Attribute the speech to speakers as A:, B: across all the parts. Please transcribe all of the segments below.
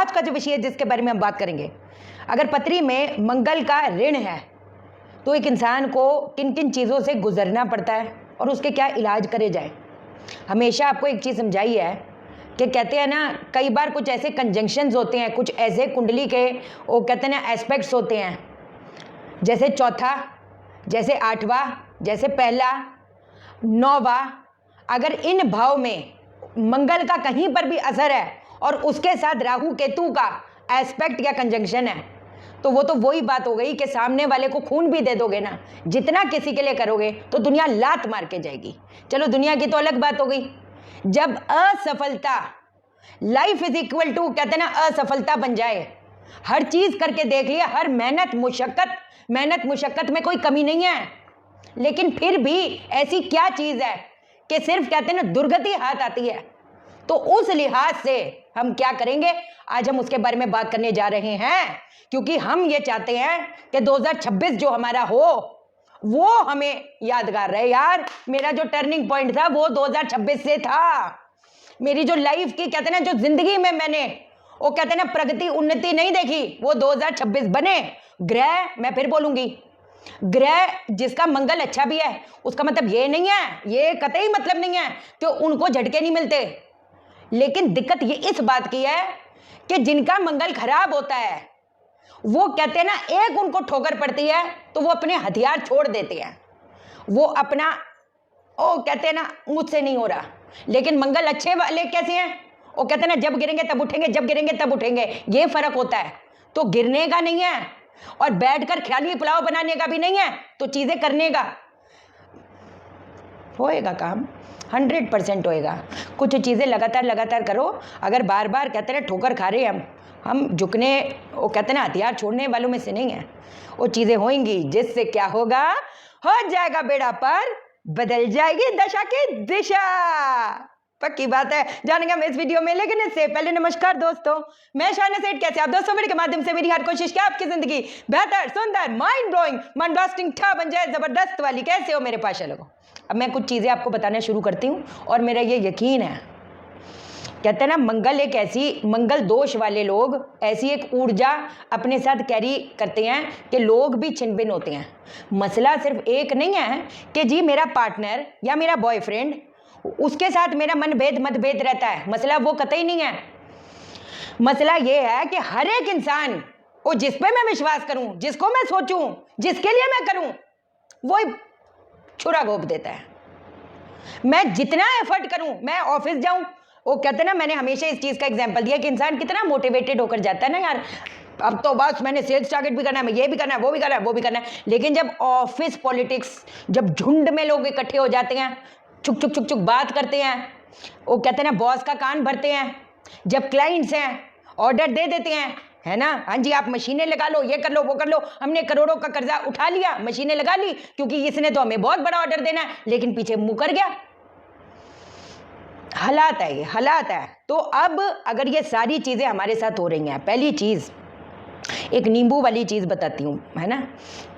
A: आज का जो विषय है जिसके बारे में हम बात करेंगे, अगर पत्री में मंगल का ऋण है तो एक इंसान को किन किन चीज़ों से गुजरना पड़ता है और उसके क्या इलाज करे जाए। हमेशा आपको एक चीज़ समझाई है कि कहते हैं ना, कई बार कुछ ऐसे कंजंक्शंस होते हैं, कुछ ऐसे कुंडली के वो कहते हैं ना एस्पेक्ट्स होते हैं, जैसे चौथा, जैसे आठवां, जैसे पहला, नौवां। अगर इन भाव में मंगल का कहीं पर भी असर है और उसके साथ राहु केतु का एस्पेक्ट या कंजंक्शन है तो वो तो वही बात हो गई कि सामने वाले को खून भी दे दोगे ना, जितना किसी के लिए करोगे तो दुनिया लात मार के जाएगी। चलो दुनिया की तो अलग बात हो गई। जब असफलता, लाइफ इज इक्वल टू कहते ना असफलता बन जाए, हर चीज करके देख लिया, हर मेहनत मुशक्कत में कोई कमी नहीं है, लेकिन फिर भी ऐसी क्या चीज है कि सिर्फ कहते हैं ना दुर्गति हाथ आती है। तो उस लिहाज से हम क्या करेंगे, आज हम उसके बारे में बात करने जा रहे हैं, क्योंकि हम ये चाहते हैं कि 2026 जो हमारा हो वो हमें यादगार रहे। यार मेरा जो टर्निंग पॉइंट था वो 2026 से था। मेरी जो लाइफ की कहते हैं ना, जो जिंदगी में मैंने वो कहते हैं ना प्रगति उन्नति नहीं देखी, वो 2026 बने। ग्रह, मैं फिर बोलूंगी, ग्रह जिसका मंगल अच्छा भी है उसका मतलब ये नहीं है, ये कतई मतलब नहीं है कि उनको झटके नहीं मिलते। लेकिन दिक्कत ये इस बात की है कि जिनका मंगल खराब होता है वो कहते हैं ना, एक उनको ठोकर पड़ती है तो वो अपने हथियार छोड़ देते हैं, वो अपना ओ कहते हैं ना मुझसे नहीं हो रहा। लेकिन मंगल अच्छे वाले कैसे हैं, वो कहते हैं ना जब गिरेंगे तब उठेंगे, जब गिरेंगे तब उठेंगे, ये फर्क होता है। तो गिरने का नहीं है और बैठकर ख्याली पुलाव बनाने का भी नहीं है, तो चीजें करने का होएगा, काम 100% होएगा। कुछ चीज़ें लगातार करो। अगर बार बार कहते हैं ठोकर खा रहे हैं हम झुकने, वो कहते हैं ना हथियार छोड़ने वालों में से नहीं है। वो चीज़ें होंगी जिससे क्या होगा, हो जाएगा बेड़ा पार, बदल जाएगी दशा की दिशा। पक्की बात है, जानेंगे हम इस वीडियो में। लेकिन इससे पहले नमस्कार दोस्तों, मैं शाहना सेठ, कैसे आप दोस्तों। वीडियो के माध्यम से मेरी हर कोशिश क्या आपकी जिंदगी बेहतर, सुंदर, माइंड ब्लोइंग, माइंड ब्लास्टिंग ठा बन जाए, जबरदस्त वाली। कैसे हो मेरे पास लोगों। अब मैं कुछ चीज़ें आपको बताना शुरू करती हूँ और मेरा ये यकीन है, कहते हैं ना मंगल एक ऐसी, मंगल दोष वाले लोग ऐसी एक ऊर्जा अपने साथ कैरी करते हैं कि लोग भी छिन-भिन होते हैं। मसला सिर्फ एक नहीं है कि जी मेरा पार्टनर या मेरा बॉयफ्रेंड, उसके साथ मेरा मतभेद रहता है, मसला वो कतई नहीं है। मसला ये है कि हर एक इंसान वो जिस पे मैं विश्वास करूं, जिसको मैं सोचूं, जिसके लिए मैं करूं, वो छुरा घोंप देता है। मैं जितना एफर्ट करूं, मैं ऑफिस जाऊं, वो कहते हैं ना, मैंने हमेशा इस चीज का एग्जांपल दिया कि इंसान कितना मोटिवेटेड होकर जाता है ना, यार अब तो बस मैंने सेल्स टारगेट भी करना है, मैं ये भी करना है, वो भी करना है, वो भी करना है। लेकिन जब ऑफिस पॉलिटिक्स, जब झुंड में लोग इकट्ठे हो जाते हैं, चुक बात करते हैं, वो कहते हैं ना बॉस का कान भरते हैं, जब क्लाइंट्स हैं ऑर्डर दे देते हैं, है ना, हाँ जी आप मशीनें लगा लो, ये कर लो, वो कर लो, हमने करोड़ों का कर्जा उठा लिया, मशीनें लगा ली क्योंकि इसने तो हमें बहुत बड़ा ऑर्डर देना है, लेकिन पीछे मुकर गया। हालात है, ये हालात है। तो अब अगर ये सारी चीजें हमारे साथ हो रही हैं, पहली चीज एक नींबू वाली चीज बताती हूँ, है ना।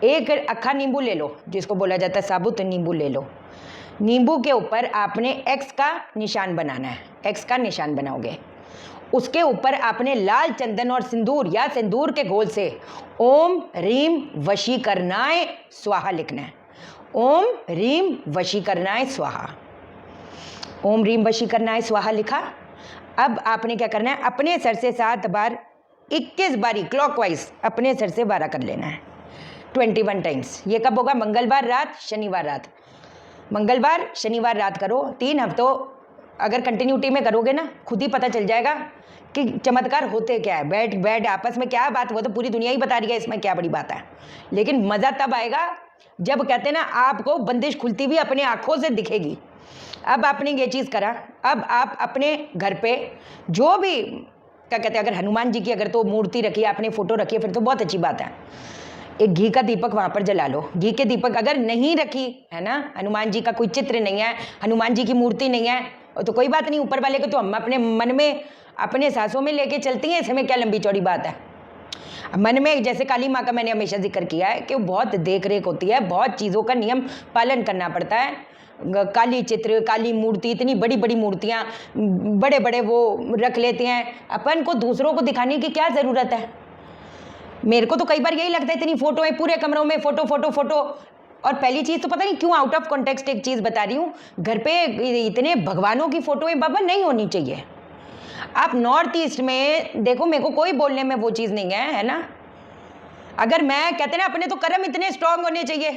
A: एक अक्खा नींबू ले लो, जिसको बोला जाता है साबुत नींबू ले लो। नींबू के ऊपर आपने एक्स का निशान बनाना है, एक्स का निशान बनाओगे, उसके ऊपर आपने लाल चंदन और सिंदूर या सिंदूर के घोल से ओम रीम वशीकरणाय स्वाहा लिखना है। ओम रीम वशीकरणाय स्वाहा, ओम रीम वशीकरणाय स्वाहा लिखा। अब आपने क्या करना है, अपने सर से 7 बार 21 बारी क्लॉकवाइज अपने सर से 12 कर लेना है, 21 टाइम्स। ये कब होगा, मंगलवार रात, शनिवार रात। मंगलवार शनिवार रात करो, 3 हफ्तों अगर कंटिन्यूटी में करोगे ना, खुद ही पता चल जाएगा कि चमत्कार होते क्या है। बैठ आपस में क्या बात, वो तो पूरी दुनिया ही बता रही है, इसमें क्या बड़ी बात है। लेकिन मज़ा तब आएगा जब कहते हैं ना आपको बंदिश खुलती हुई अपने आँखों से दिखेगी। अब आपने ये चीज़ करा, अब आप अपने घर पे जो भी क्या कहते हैं, अगर हनुमान जी की अगर तो मूर्ति रखी है, आपने फ़ोटो रखी है, फिर तो बहुत अच्छी बात है। एक घी का दीपक वहाँ पर जला लो। घी के दीपक अगर नहीं रखी है ना, हनुमान जी का कोई चित्र नहीं है, हनुमान जी की मूर्ति नहीं है, तो कोई बात नहीं, ऊपर वाले को तो हम अपने मन में अपने सांसों में लेके चलती हैं, इसमें क्या लंबी चौड़ी बात है। मन में जैसे काली माँ का मैंने हमेशा जिक्र किया है कि बहुत देख रेख होती है, बहुत चीज़ों का नियम पालन करना पड़ता है। काली चित्र, काली मूर्ति, इतनी बड़ी बड़ी मूर्तियाँ बड़े बड़े वो रख लेते हैं। अपन को दूसरों को दिखाने की क्या ज़रूरत है? मेरे को तो कई बार यही लगता है, इतनी फोटो है पूरे कमरों में, फोटो फोटो फोटो। और पहली चीज़ तो पता नहीं क्यों आउट ऑफ कॉन्टेक्स्ट एक चीज़ बता रही हूँ, घर पे इतने भगवानों की फोटो है बाबा, नहीं होनी चाहिए। आप नॉर्थ ईस्ट में देखो, मेरे को कोई बोलने में वो चीज़ नहीं है ना। अगर मैं कहते ना अपने तो कर्म इतने स्ट्रांग होने चाहिए,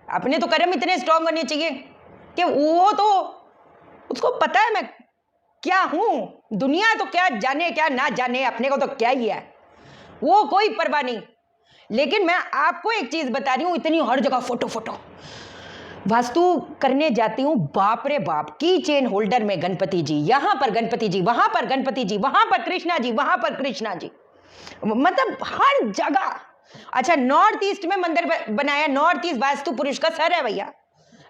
A: अपने तो कर्म इतने स्ट्रांग होने चाहिए कि वो तो उसको पता है मैं क्या हूँ, दुनिया तो क्या जाने क्या ना जाने, अपने को तो क्या ही है, वो कोई परवाह नहीं। लेकिन मैं आपको एक चीज़ बता रही हूँ, इतनी हर जगह फोटो फोटो। वास्तु करने जाती हूँ, बाप रे बाप, की चेन होल्डर में गणपति जी, यहाँ पर गणपति जी, वहाँ पर गणपति जी, वहाँ पर कृष्णा जी, वहाँ पर कृष्णा जी, मतलब हर जगह। अच्छा, नॉर्थ ईस्ट में मंदिर बनाया, नॉर्थ ईस्ट वास्तु पुरुष का सर है भैया,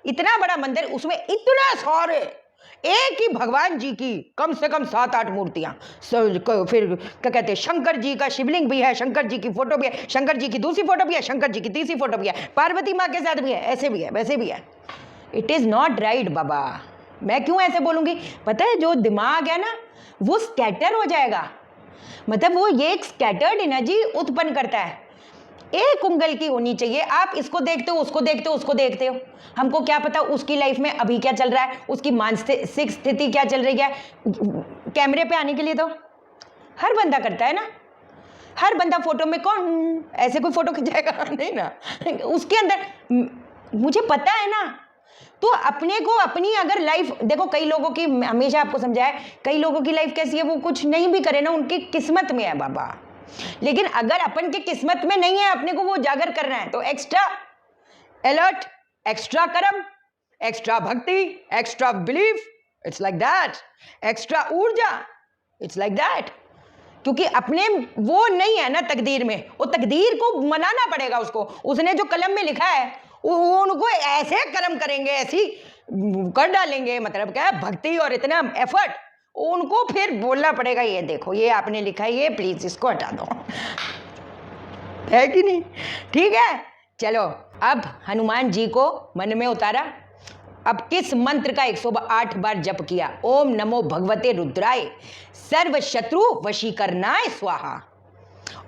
A: इतना बड़ा मंदिर, उसमें इतना सारे, एक ही भगवान जी की कम से कम 7-8 मूर्तियां। फिर क्या कहते हैं, शंकर जी का शिवलिंग भी है, शंकर जी की फोटो भी है, शंकर जी की दूसरी फोटो भी है, शंकर जी की तीसरी फोटो भी है, पार्वती माँ के साथ भी है, ऐसे भी है वैसे भी है। इट इज नॉट राइट बाबा। मैं क्यों ऐसे बोलूंगी? पता है, जो दिमाग है ना वो स्कैटर हो जाएगा, मतलब वो ये एक स्कैटर्ड एनर्जी उत्पन्न करता है। एक उंगल की होनी चाहिए। आप इसको देखते हो, उसको देखते हो, उसको देखते हो, हमको क्या पता उसकी लाइफ में अभी क्या चल रहा है, उसकी मानसिक स्थिति क्या चल रही है। कैमरे पे आने के लिए तो हर बंदा करता है ना, हर बंदा फोटो में कौन ऐसे कोई फोटो खिंचाएगा नहीं ना, उसके अंदर मुझे पता है ना। तो अपने को अपनी अगर लाइफ देखो, कई लोगों की, हमेशा आपको समझाया, कई लोगों की लाइफ कैसी है, वो कुछ नहीं भी करे ना, उनकी किस्मत में है बाबा। लेकिन अगर अपन के किस्मत में नहीं है, अपने को वो उजागर करना है, तो एक्स्ट्रा अलर्ट, एक्स्ट्रा कर्म, एक्स्ट्रा भक्ति, extra belief, it's like that, extra ऊर्जा, इट्स लाइक दैट। क्योंकि अपने वो नहीं है ना तकदीर में, वो तकदीर को मनाना पड़ेगा उसको, उसने जो कलम में लिखा है उनको ऐसे कर्म करेंगे, ऐसी कर डालेंगे, मतलब क्या है, भक्ति और इतना एफर्ट, उनको फिर बोलना पड़ेगा, ये देखो ये आपने लिखा है, ये प्लीज इसको हटा दो, है कि नहीं? ठीक है, चलो अब हनुमान जी को मन में उतारा। अब किस मंत्र का 108 बार जप किया? ओम नमो भगवते रुद्राय सर्व शत्रु वशीकरणाय स्वाहा।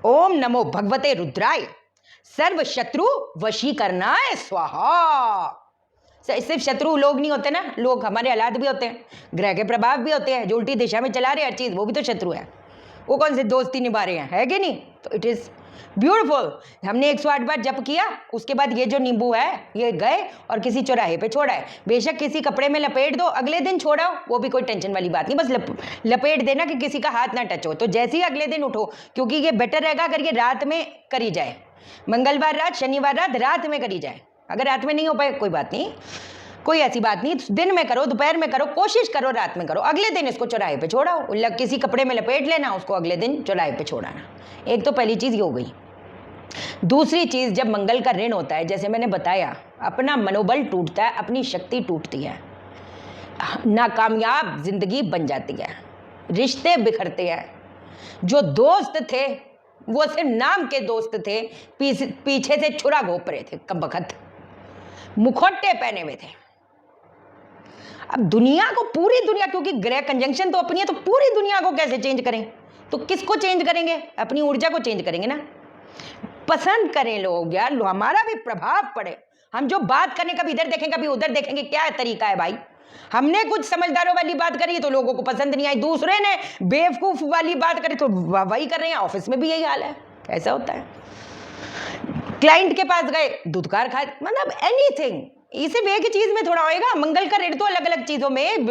A: ओम नमो भगवते रुद्राय सर्व शत्रु वशीकरणाय स्वाहा। सिर्फ शत्रु लोग नहीं होते ना, लोग हमारे हालात भी होते हैं, ग्रह के प्रभाव भी होते हैं, जो उल्टी दिशा में चला रहे हर चीज, वो भी तो शत्रु है, वो कौन से दोस्ती निभा रहे हैं, है कि नहीं? तो इट इज ब्यूटीफुल। हमने 108 बार जप किया, उसके बाद ये जो नींबू है ये गए और किसी चौराहे पे छोड़ा है, बेशक किसी कपड़े में लपेट दो, अगले दिन छोड़ाओ, वो भी कोई टेंशन वाली बात नहीं, बस लपेट देना कि किसी का हाथ ना टच हो। तो जैसे ही अगले दिन उठो, क्योंकि ये बेटर रहेगा अगर ये रात में करी जाए, मंगलवार रात, शनिवार रात में करी जाए। अगर रात में नहीं हो पाए कोई बात नहीं, कोई ऐसी बात नहीं, दिन में करो, दोपहर में करो, कोशिश करो रात में करो, अगले दिन इसको चौराहे पे छोड़ाओ, किसी कपड़े में लपेट लेना, उसको अगले दिन चौराहे पे छोड़ाना। एक तो पहली चीज ये हो गई। दूसरी चीज, जब मंगल का ऋण होता है, जैसे मैंने बताया, अपना मनोबल टूटता है, अपनी शक्ति टूटती है, नाकामयाब जिंदगी बन जाती है, रिश्ते बिखरते हैं। जो दोस्त थे वो सिर्फ नाम के दोस्त थे, पीछे से छुरा घोप रहे थे, कब बखत मुखौटे पहने हुए थे। अब दुनिया को, पूरी दुनिया, क्योंकि ग्रह कंजंक्शन तो अपनी है, तो पूरी दुनिया को कैसे चेंज करें? तो किसको चेंज करेंगे? अपनी ऊर्जा को चेंज करेंगे ना। पसंद करें लोग यार, हमारा भी प्रभाव पड़े। हम जो बात करने, कभी इधर देखें कभी उधर देखेंगे, क्या तरीका है भाई? हमने कुछ समझदारों वाली बात करी तो लोगों को पसंद नहीं आई, दूसरे ने बेवकूफ वाली बात करी तो वही कर रहे हैं। ऑफिस में भी यही हाल है, ऐसा होता है। क्लाइंट के पास गए, दुदकार खा, मतलब एनीथिंग। इसे वे की चीज में थोड़ा होएगा। मंगल का ऋण तो अलग अलग चीजों में,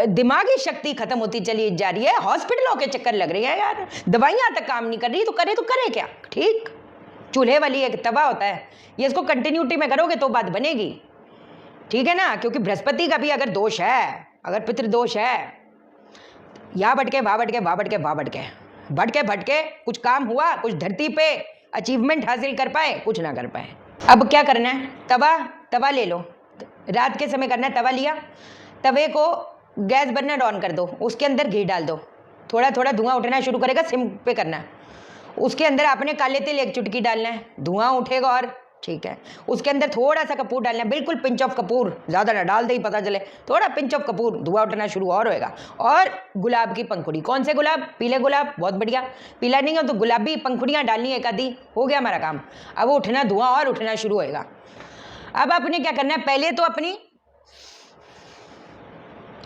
A: दिमागी शक्ति खत्म होती चली जा रही है, हॉस्पिटलों के चक्कर लग रही है यार, दवाइयां तक काम नहीं कर रही, तो करे क्या? ठीक, चूल्हे वाली एक तवा होता है, ये इसको कंटिन्यूटी में करोगे तो बात बनेगी, ठीक है ना? क्योंकि बृहस्पति का भी अगर दोष है, अगर पितृदोष है, या भटके वहां भटके वहां भटके वहां भटके भटके कुछ काम हुआ, कुछ धरती पे अचीवमेंट हासिल कर पाए, कुछ ना कर पाए। अब क्या करना है? तवा ले लो, रात के समय करना है। तवा लिया, तवे को गैस बर्नर ऑन कर दो, उसके अंदर घी डाल दो, थोड़ा थोड़ा धुआं उठना शुरू करेगा, सिम पे करना है। उसके अंदर आपने काले तिल 1 चुटकी डालना है, धुआं उठेगा और ठीक है, उसके अंदर थोड़ा सा कपूर डालना है, बिल्कुल पिंच ऑफ कपूर, ज़्यादा ना डाल दे ही पता चले, थोड़ा पिंच ऑफ कपूर, धुआं उठना शुरू और होएगा। और गुलाब की पंखुड़ी, कौन से गुलाब? पीले गुलाब, बहुत बढ़िया। पीला नहीं हो तो गुलाबी पंखुड़ियाँ डालनी है एक आधी, हो गया हमारा काम। अब वो उठना, धुआं और उठना शुरू होएगा। अब आपने क्या करना है, पहले तो अपनी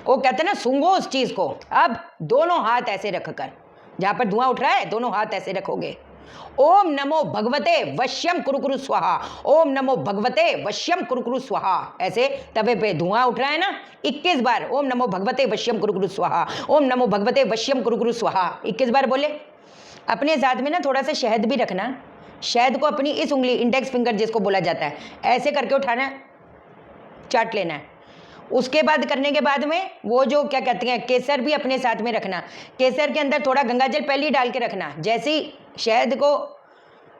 A: वो कहते हैं ना सूंघो उस चीज़ को। अब दोनों हाथ ऐसे रखकर, जहाँ पर धुआं उठ रहा है दोनों हाथ ऐसे रखोगे। ओम नमो भगवते वश्यम कुरुकुरु स्वाहा, ओम नमो भगवते वश्यम कुरुकुरु स्वाहा। ऐसे तवे पे धुआं उठ रहा है ना, 21 बार ओम नमो भगवते वश्यम कुरुकुरु स्वाहा, ओम नमो भगवते वश्यम कुरुकुरु स्वाहा 21 बार बोले। अपने साथ में ना थोड़ा सा शहद भी रखना। शहद को अपनी इस उंगली, इंडेक्स फिंगर जिसको बोला जाता है, ऐसे करके उठाना है, चाट लेना है। उसके बाद करने के बाद में वो जो क्या कहते हैं, केसर भी अपने साथ में रखना। केसर के अंदर थोड़ा गंगाजल पहले ही डाल के रखना। जैसे ही शहद को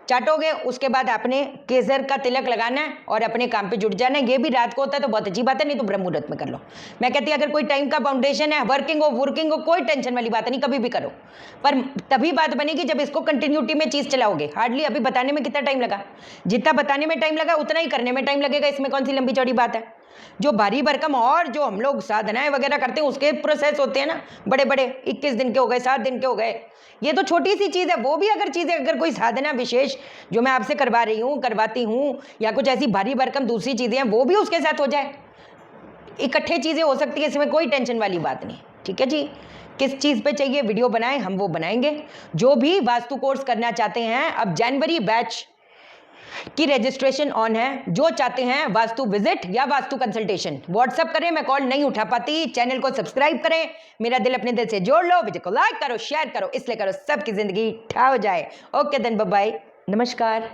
A: चाटोगे उसके बाद आपने केसर का तिलक लगाना है और अपने काम पे जुट जाना है। ये भी रात को होता है तो बहुत अच्छी बात है, नहीं तो ब्रह्म मुहूर्त में कर लो। मैं कहती हूँ अगर कोई टाइम का फाउंडेशन है, वर्किंग हो कोई टेंशन वाली बात नहीं, कभी भी करो। पर तभी बात बनेगी जब इसको कंटिन्यूटी में चीज़ चलाओगे। हार्डली अभी बताने में कितना टाइम लगा, जितना बताने में टाइम लगा उतना ही करने में टाइम लगेगा। इसमें कौन सी लंबी चौड़ी बात है। जो भारी भरकम और जो हम लोग साधनाएं वगैरह करते हैं उसके प्रोसेस होते हैं ना बड़े बड़े, 21 दिन के हो गए, 7 दिन के हो गए। ये तो छोटी सी चीज़ है। वो भी अगर चीज़ें, अगर कोई साधना विशेष जो मैं आपसे करवा रही हूँ, करवाती हूँ, या कुछ ऐसी भारी भरकम दूसरी चीज़ें हैं वो भी उसके साथ हो जाए, इकट्ठे चीज़ें हो सकती है, इसमें कोई टेंशन वाली बात नहीं। ठीक है जी, किस चीज़ पे चाहिए वीडियो बनाएं, हम वो बनाएंगे। जो भी वास्तु कोर्स करना चाहते हैं, अब जनवरी बैच की रजिस्ट्रेशन ऑन है। जो चाहते हैं वास्तु विजिट या वास्तु कंसल्टेशन, व्हाट्सअप करें, मैं कॉल नहीं उठा पाती। चैनल को सब्सक्राइब करें, मेरा दिल अपने दिल से जोड़ लो, वीडियो को लाइक करो, शेयर करो, इसलिए करो सबकी जिंदगी ठा हो जाए। ओके देन, बाय बाय, नमस्कार।